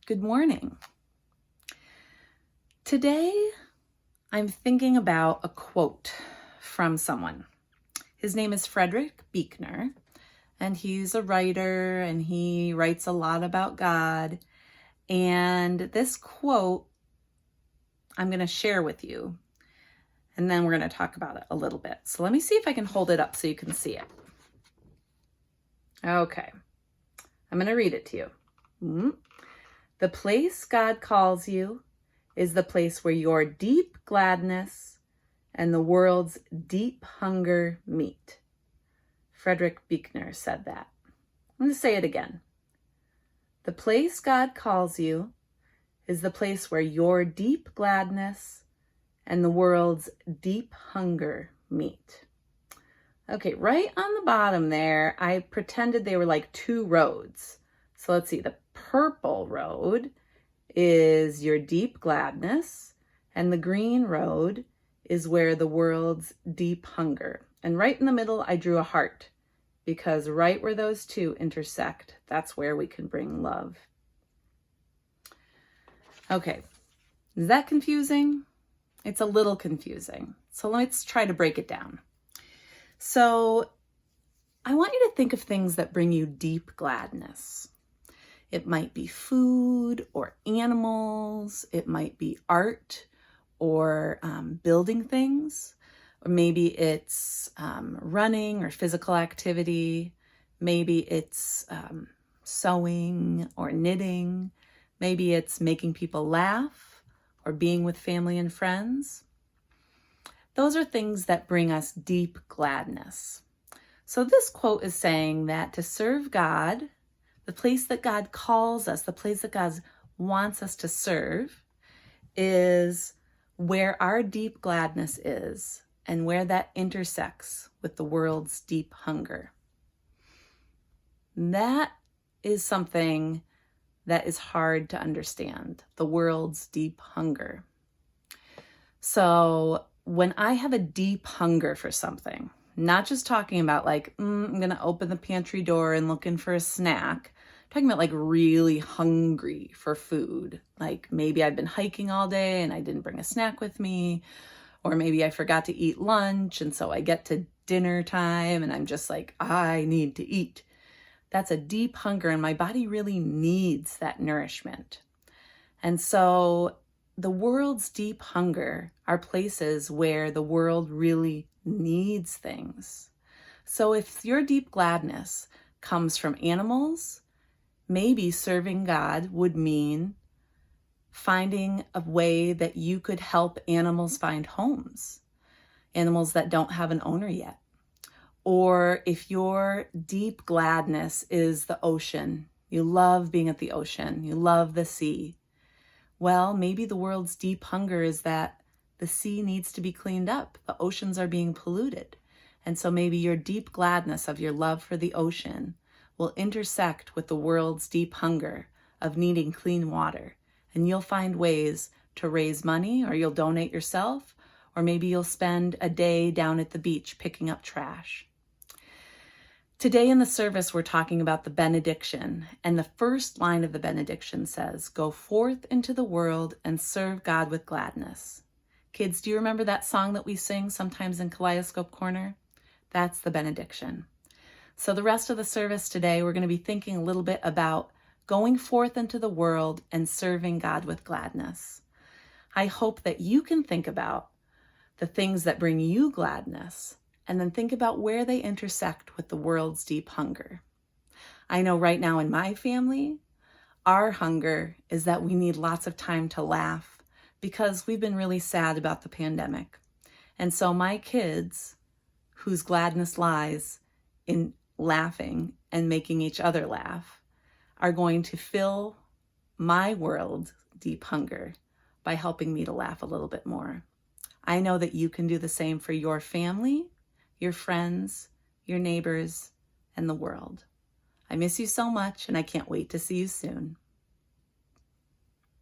Good morning. Today, I'm thinking about a quote from someone. His name is Frederick Buechner, and he's a writer, and he writes a lot about God. And this quote I'm going to share with you, and then we're going to talk about it a little bit. So let me see if I can hold it up so you can see it. Okay, I'm going to read it to you. The place God calls you is the place where your deep gladness and the world's deep hunger meet. Frederick Buechner said that. I'm going to say it again. The place God calls you is the place where your deep gladness and the world's deep hunger meet. Okay, right on the bottom there, I pretended they were like two roads. So let's see, the purple road is your deep gladness, and the green road is where the world's deep hunger. And right in the middle, I drew a heart, because right where those two intersect, that's where we can bring love. Okay, is that confusing? It's a little confusing. So let's try to break it down. So I want you to think of things that bring you deep gladness. It might be food or animals. It might be art or building things. Or maybe it's running or physical activity. Maybe it's sewing or knitting. Maybe it's making people laugh or being with family and friends. Those are things that bring us deep gladness. So this quote is saying that to serve God, the place that God calls us, the place that God wants us to serve, is where our deep gladness is and where that intersects with the world's deep hunger. That is something that is hard to understand, the world's deep hunger. So when I have a deep hunger for something, not just talking about like, I'm going to open the pantry door and looking for a snack. I'm talking about like really hungry for food. Like maybe I've been hiking all day and I didn't bring a snack with me. Or maybe I forgot to eat lunch. And so I get to dinner time and I'm just like, I need to eat. That's a deep hunger and my body really needs that nourishment. And so the world's deep hunger are places where the world really needs things. So if your deep gladness comes from animals, maybe serving God would mean finding a way that you could help animals find homes, animals that don't have an owner yet. Or if your deep gladness is the ocean, you love being at the ocean, you love the sea, well, maybe the world's deep hunger is that the sea needs to be cleaned up. The oceans are being polluted. And so maybe your deep gladness of your love for the ocean will intersect with the world's deep hunger of needing clean water. And you'll find ways to raise money, or you'll donate yourself, or maybe you'll spend a day down at the beach picking up trash. Today in the service, we're talking about the benediction, and the first line of the benediction says, "Go forth into the world and serve God with gladness." Kids, do you remember that song that we sing sometimes in Kaleidoscope Corner? That's the benediction. So the rest of the service today, we're going to be thinking a little bit about going forth into the world and serving God with gladness. I hope that you can think about the things that bring you gladness, and then think about where they intersect with the world's deep hunger. I know right now in my family, our hunger is that we need lots of time to laugh because we've been really sad about the pandemic. And so my kids, whose gladness lies in laughing and making each other laugh, are going to fill my world's deep hunger by helping me to laugh a little bit more. I know that you can do the same for your family, your friends, your neighbors, and the world. I miss you so much, and I can't wait to see you soon.